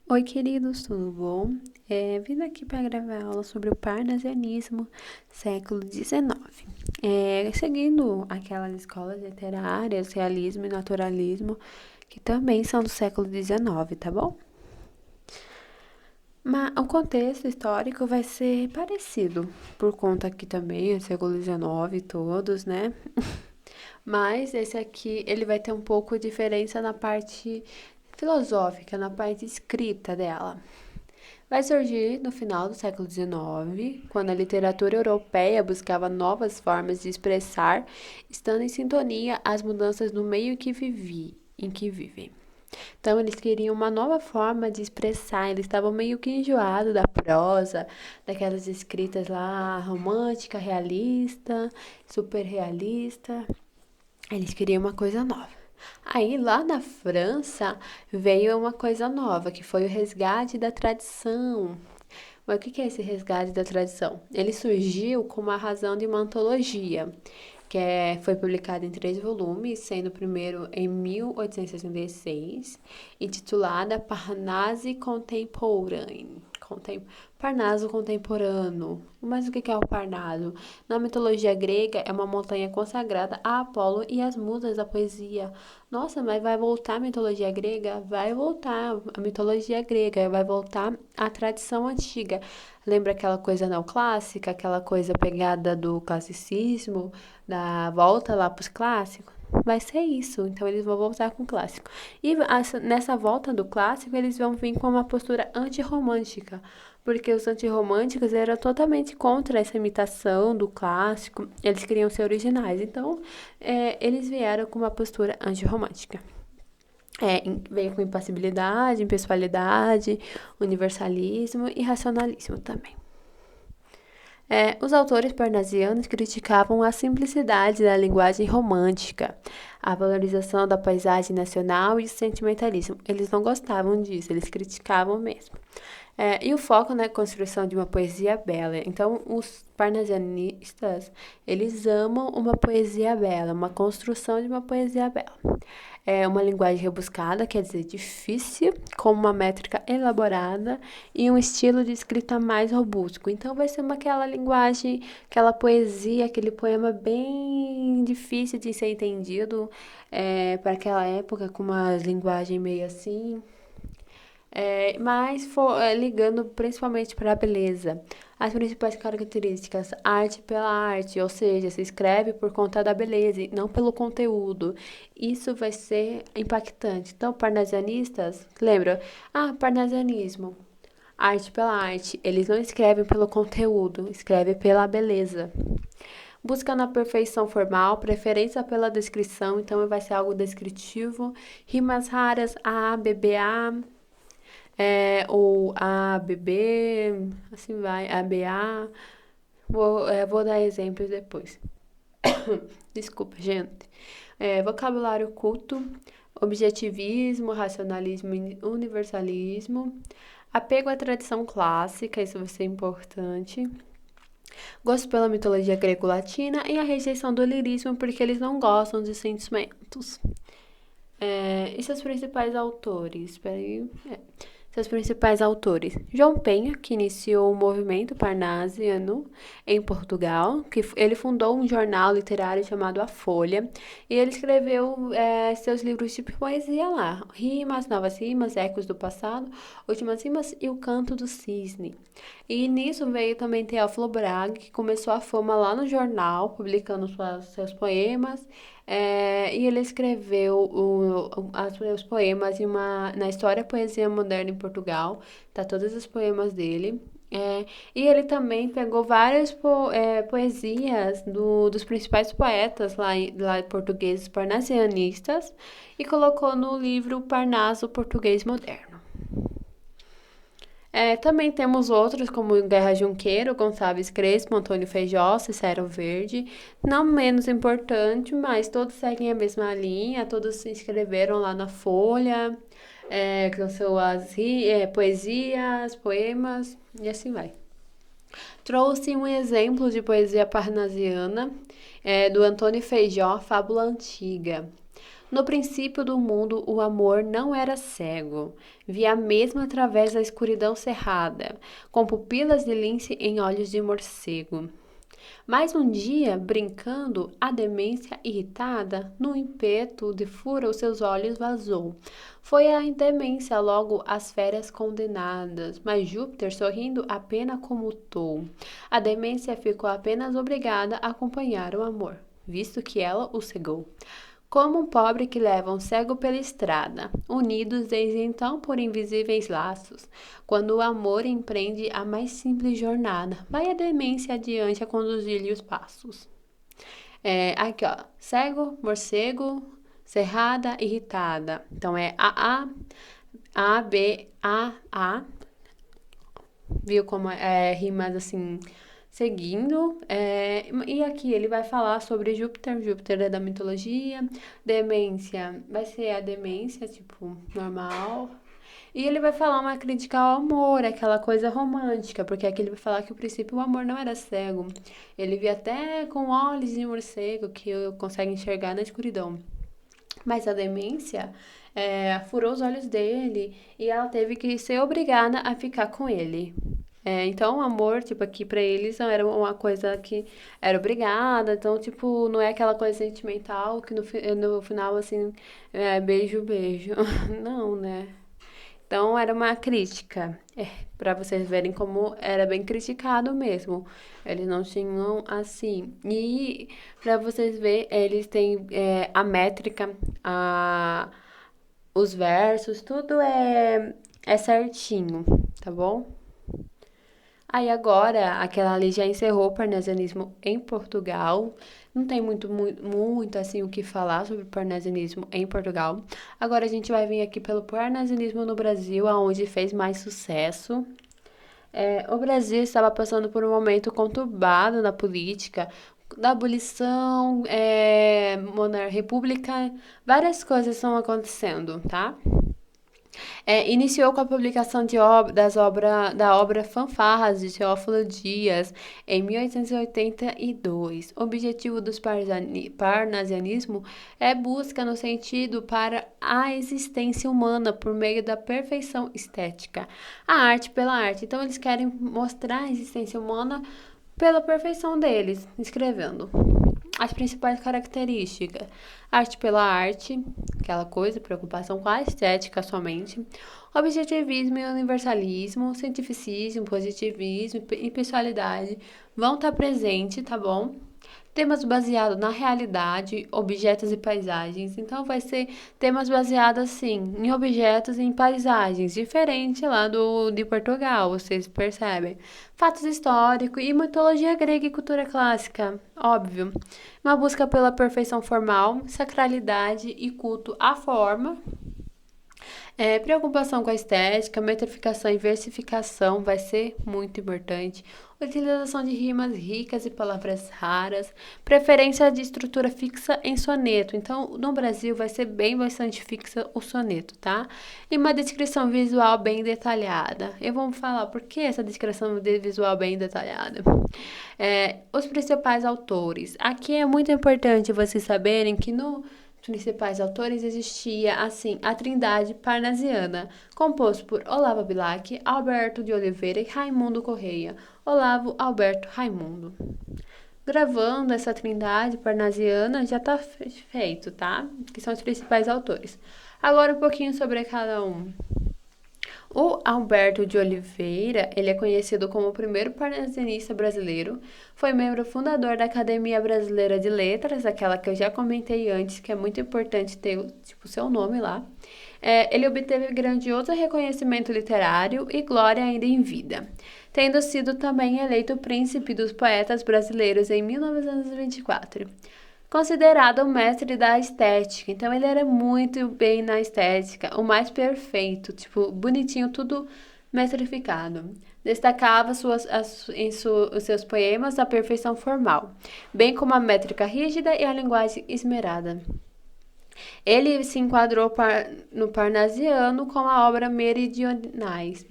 Oi, queridos, tudo bom? Vim aqui para gravar aula sobre o parnasianismo, século XIX. Seguindo aquelas escolas literárias, realismo e naturalismo, que também são do século XIX, tá bom? Mas o contexto histórico vai ser parecido, por conta que também é século XIX todos, né? Mas esse aqui, ele vai ter um pouco de diferença na parte filosófica, na parte escrita dela. Vai surgir no final do século XIX, quando a literatura europeia buscava novas formas de expressar, estando em sintonia às mudanças no meio em que vivem. Então, eles queriam uma nova forma de expressar, eles estavam meio que enjoados da prosa, daquelas escritas lá romântica, realista, super realista. Eles queriam uma coisa nova. Aí, lá na França, veio uma coisa nova, que foi o resgate da tradição. Mas o que é esse resgate da tradição? Ele surgiu com uma razão de uma antologia, foi publicada em 3 volumes, sendo o primeiro em 1866, intitulada Parnasse Contemporain. Parnaso contemporâneo. Mas o que é o Parnaso? Na mitologia grega, é uma montanha consagrada a Apolo e às musas da poesia. Nossa, mas vai voltar a mitologia grega? Vai voltar a mitologia grega, vai voltar a tradição antiga. Lembra aquela coisa neoclássica, aquela coisa pegada do classicismo, da volta lá para os clássicos? Vai ser isso, então eles vão voltar com o clássico. E nessa volta do clássico, eles vão vir com uma postura antirromântica, porque os antirromânticos eram totalmente contra essa imitação do clássico, eles queriam ser originais, então eles vieram com uma postura antirromântica. Veio com impassibilidade, impessoalidade, universalismo e racionalismo também. Os autores parnasianos criticavam a simplicidade da linguagem romântica, a valorização da paisagem nacional e o sentimentalismo. Eles não gostavam disso, eles criticavam mesmo. E o foco na construção de uma poesia bela. Então, os parnasianistas, eles amam uma poesia bela, uma construção de uma poesia bela. É uma linguagem rebuscada, quer dizer, difícil, com uma métrica elaborada e um estilo de escrita mais robusto. Então, vai ser aquela linguagem, aquela poesia, aquele poema bem difícil de ser entendido para aquela época, com uma linguagem meio assim, ligando principalmente para a beleza. As principais características, arte pela arte, ou seja, se escreve por conta da beleza e não pelo conteúdo. Isso vai ser impactante. Então, parnasianistas, lembra? Parnasianismo, arte pela arte. Eles não escrevem pelo conteúdo, escrevem pela beleza. Busca na perfeição formal, preferência pela descrição, então vai ser algo descritivo. Rimas raras, A, B, B, A, ou ABB, assim vai, ABA. Vou dar exemplos depois. Desculpa, gente. Vocabulário culto, objetivismo, racionalismo e universalismo. Apego à tradição clássica, isso vai ser importante. Gosto pela mitologia greco-latina e a rejeição do lirismo, porque eles não gostam de sentimentos. E seus principais autores? Espera aí. Seus principais autores: João Penha, que iniciou o movimento parnasiano em Portugal, ele fundou um jornal literário chamado A Folha, e ele escreveu seus livros de poesia lá: Rimas, Novas Rimas, Ecos do Passado, Últimas Rimas e O Canto do Cisne. E nisso veio também Teófilo Braga, que começou a fama lá no jornal, publicando seus poemas. E ele escreveu os poemas na História Poesia Moderna em Portugal, tá todos os poemas dele. E ele também pegou várias poesias dos principais poetas lá portugueses parnasianistas e colocou no livro Parnaso Português Moderno. Também temos outros, como Guerra Junqueiro, Gonçalves Crespo, Antônio Feijó, Cicero Verde. Não menos importante, mas todos seguem a mesma linha, todos se inscreveram lá na Folha, com suas poesias, poemas, e assim vai. Trouxe um exemplo de poesia parnasiana, do Antônio Feijó, Fábula Antiga. No princípio do mundo, o amor não era cego, via mesmo através da escuridão cerrada, com pupilas de lince em olhos de morcego. Mas um dia, brincando, a demência irritada, no ímpeto de fúria, os seus olhos vazou. Foi a demência logo as férias condenadas, mas Júpiter, sorrindo, apenas comutou. A demência ficou apenas obrigada a acompanhar o amor, visto que ela o cegou. Como um pobre que leva um cego pela estrada, unidos desde então por invisíveis laços. Quando o amor empreende a mais simples jornada, vai a demência adiante a conduzir-lhe os passos. Aqui, ó, cego, morcego, cerrada, irritada. Então é A, B, A, viu como rimas assim, seguindo. E aqui ele vai falar sobre Júpiter. Júpiter é da mitologia. Demência vai ser a demência, tipo, normal. E ele vai falar uma crítica ao amor, aquela coisa romântica, porque aqui ele vai falar que o princípio o amor não era cego. Ele via até com olhos de morcego que consegue enxergar na escuridão. Mas a demência furou os olhos dele e ela teve que ser obrigada a ficar com ele. Então, o amor, tipo, aqui pra eles não era uma coisa que era obrigada. Então, tipo, não é aquela coisa sentimental que no final, assim, beijo, beijo. Não, né? Então, era uma crítica. Pra vocês verem como era bem criticado mesmo. Eles não tinham assim. E pra vocês verem, eles têm a métrica, os versos, tudo é certinho, tá bom? Aí agora, aquela ali já encerrou o parnasianismo em Portugal. Não tem muito assim o que falar sobre o parnasianismo em Portugal. Agora a gente vai vir aqui pelo parnasianismo no Brasil, aonde fez mais sucesso. O Brasil estava passando por um momento conturbado na política, da abolição, república, várias coisas estão acontecendo, tá? Iniciou com a publicação da obra Fanfarras de Teófilo Dias em 1882. O objetivo do parnasianismo é busca no sentido para a existência humana por meio da perfeição estética. A arte pela arte. Então, eles querem mostrar a existência humana pela perfeição deles, escrevendo. As principais características: arte pela arte, aquela coisa, preocupação com a estética somente, objetivismo e universalismo, cientificismo, positivismo e pessoalidade vão estar presentes, tá bom? Temas baseados na realidade, objetos e paisagens. Então, vai ser temas baseados, assim, em objetos e em paisagens, diferente lá de Portugal, vocês percebem. Fatos históricos e mitologia grega e cultura clássica, óbvio. Uma busca pela perfeição formal, sacralidade e culto à forma. Preocupação com a estética, metrificação e versificação vai ser muito importante. Utilização de rimas ricas e palavras raras. Preferência de estrutura fixa em soneto. Então, no Brasil vai ser bastante fixa o soneto, tá? E uma descrição visual bem detalhada. Eu vou falar por que essa descrição visual bem detalhada. Os principais autores. Aqui é muito importante vocês saberem que nos principais autores existia, assim, a Trindade Parnasiana, composto por Olavo Bilac, Alberto de Oliveira e Raimundo Correia. Olavo, Alberto, Raimundo. Gravando essa Trindade Parnasiana já tá feito, tá? Que são os principais autores. Agora um pouquinho sobre cada um. O Alberto de Oliveira, ele é conhecido como o primeiro parnasianista brasileiro, foi membro fundador da Academia Brasileira de Letras, aquela que eu já comentei antes, que é muito importante ter tipo, seu nome lá. Ele obteve grandioso reconhecimento literário e glória ainda em vida, tendo sido também eleito príncipe dos poetas brasileiros em 1924. Considerado o mestre da estética. Então, ele era muito bem na estética, o mais perfeito, tipo, bonitinho, tudo metrificado. Destacava os seus poemas a perfeição formal, bem como a métrica rígida e a linguagem esmerada. Ele se enquadrou no parnasiano com a obra Meridionais.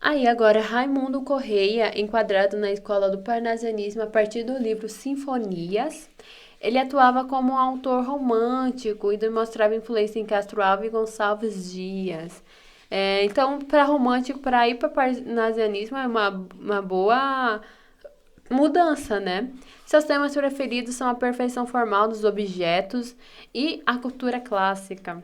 Aí agora Raimundo Correia, enquadrado na escola do parnasianismo a partir do livro Sinfonias, ele atuava como um autor romântico e demonstrava influência em Castro Alves e Gonçalves Dias. Então, para romântico, para ir para parnasianismo é uma boa mudança, né? Seus temas preferidos são a perfeição formal dos objetos e a cultura clássica.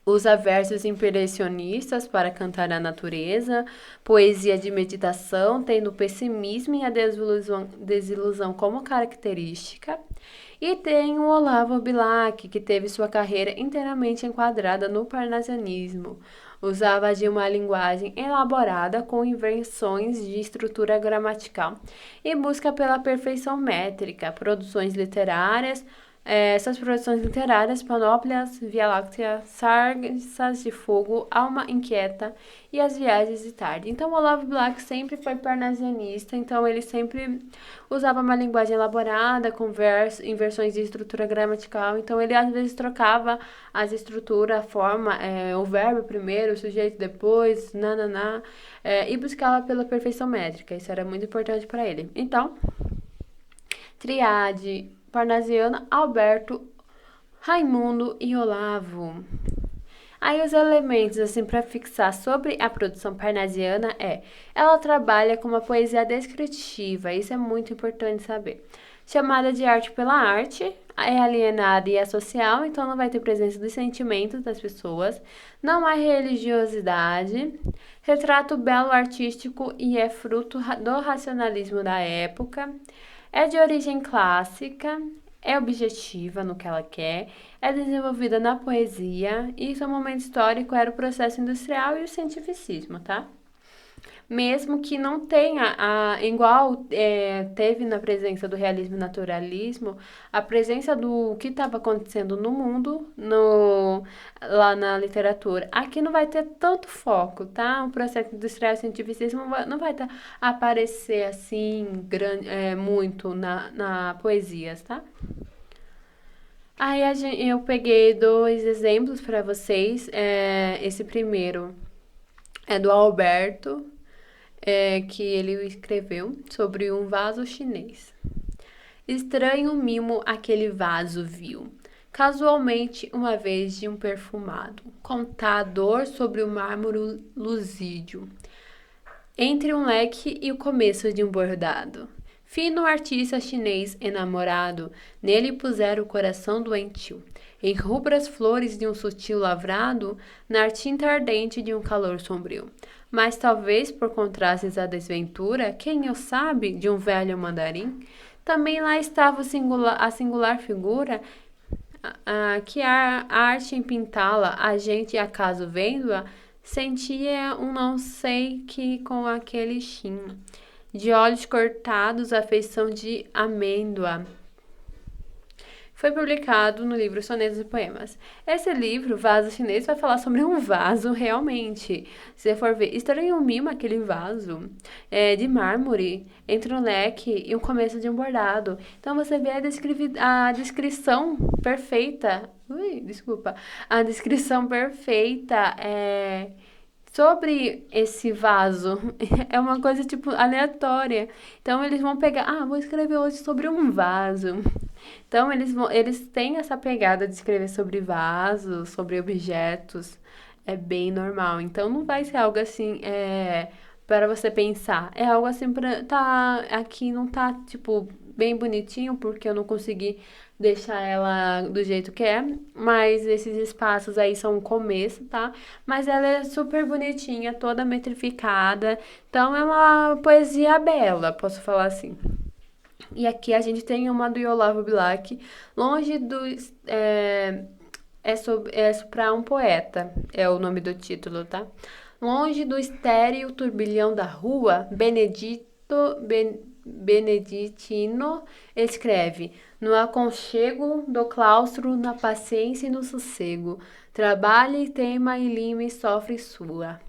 Usa versos impressionistas para cantar a natureza, poesia de meditação, tendo o pessimismo e a desilusão como característica. E tem o Olavo Bilac, que teve sua carreira inteiramente enquadrada no parnasianismo. Usava de uma linguagem elaborada com invenções de estrutura gramatical e busca pela perfeição métrica, produções literárias, essas produções literárias, Panóplias, Via Láctea, Sarças de Fogo, Alma Inquieta e As Viagens de Tarde. Então, o Olavo Bilac sempre foi parnasianista, então ele sempre usava uma linguagem elaborada, com inversões de estrutura gramatical, então ele às vezes trocava as estruturas, a forma, o verbo primeiro, o sujeito depois, nananá, e buscava pela perfeição métrica, isso era muito importante para ele. Então, Triade, Parnasiana, Alberto, Raimundo e Olavo. Aí os elementos assim para fixar sobre a produção parnasiana ela trabalha com uma poesia descritiva, isso é muito importante saber. Chamada de arte pela arte, é alienada e associal, então não vai ter presença dos sentimentos das pessoas, não há religiosidade, retrato belo artístico e é fruto do racionalismo da época. É de origem clássica, é objetiva no que ela quer, é desenvolvida na poesia e seu momento histórico era o processo industrial e o cientificismo, tá? Mesmo que não tenha, igual teve na presença do realismo e naturalismo, a presença do que estava acontecendo no mundo, lá na literatura. Aqui não vai ter tanto foco, tá? O processo industrial e cientificismo não vai aparecer assim muito na poesias, tá? Aí eu peguei dois exemplos para vocês. Esse primeiro é do Alberto, que ele escreveu sobre um vaso chinês. Estranho mimo aquele vaso viu, casualmente uma vez de um perfumado, contador sobre o mármore luzídio, entre um leque e o começo de um bordado. Fino artista chinês enamorado, nele pusera o coração doentio, em rubras flores de um sutil lavrado, na tinta ardente de um calor sombrio. Mas talvez por contrastes à desventura, quem o sabe, de um velho mandarim, também lá estava a singular figura que a arte em pintá-la, a gente acaso vendo-a, sentia um não sei que com aquele chin de olhos cortados, a feição de amêndoa. Foi publicado no livro Sonetos e Poemas. Esse livro, Vaso Chinês, vai falar sobre um vaso realmente. Se você for ver, estranho mimo aquele vaso de mármore entre um leque e o começo de um bordado. Então você vê a descrição perfeita. Desculpa. A descrição perfeita sobre esse vaso. É uma coisa tipo aleatória. Então eles vão pegar, vou escrever hoje sobre um vaso. Então eles têm essa pegada de escrever sobre vasos, sobre objetos. É bem normal. Então não vai ser algo assim, para você pensar. É algo assim para aqui não tá tipo bem bonitinho porque eu não consegui deixar ela do jeito que é, mas esses espaços aí são o começo, tá? Mas ela é super bonitinha, toda metrificada, então é uma poesia bela, posso falar assim. E aqui a gente tem uma do Olavo Bilac, longe dos... para um poeta, é o nome do título, tá? Longe do estéril turbilhão da rua, Beneditino escreve: no aconchego do claustro, na paciência e no sossego, trabalha e teima e lima e sofre sua.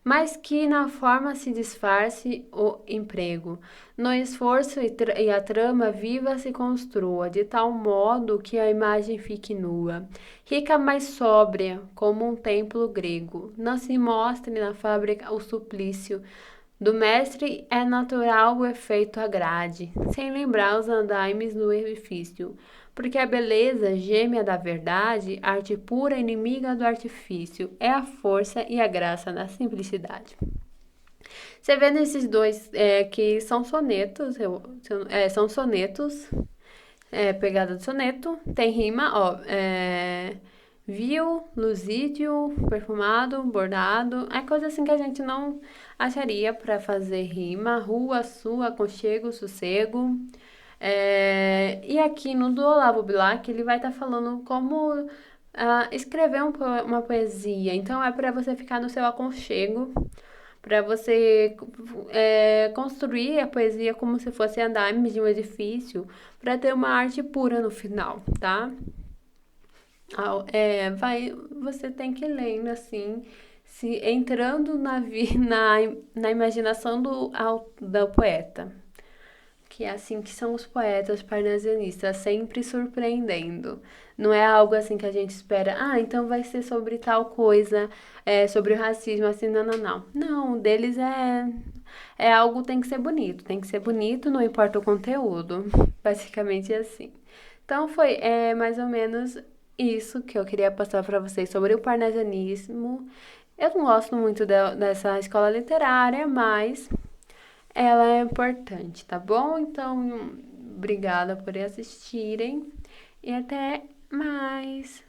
mas que na forma se disfarce o emprego. No esforço e a trama viva se construa, de tal modo que a imagem fique nua. Rica, mas sóbria, como um templo grego. Não se mostre na fábrica o suplício. Do mestre é natural o efeito agrade, sem lembrar os andaimes do edifício. Porque a beleza, gêmea da verdade, arte pura, inimiga do artifício, é a força e a graça da simplicidade. Você vê nesses dois que são sonetos, são sonetos, pegada de soneto, tem rima, ó, viu, luzídio, perfumado, bordado, é coisa assim que a gente não acharia para fazer rima, rua, sua, aconchego, sossego. E aqui no do Olavo Bilac, ele vai estar falando como escrever uma poesia. Então é para você ficar no seu aconchego, para você construir a poesia como se fosse andames de um edifício, para ter uma arte pura no final, tá? Você tem que ir lendo assim, se entrando na imaginação do poeta. Que é assim que são os poetas parnasianistas, sempre surpreendendo. Não é algo assim que a gente espera, então vai ser sobre tal coisa, sobre o racismo, assim, não, não, não. Não, o deles é algo tem que ser bonito, não importa o conteúdo. Basicamente assim. Então foi mais ou menos isso que eu queria passar para vocês sobre o parnasianismo. Eu não gosto muito dessa escola literária, mas ela é importante, tá bom? Então, obrigada por assistirem e até mais.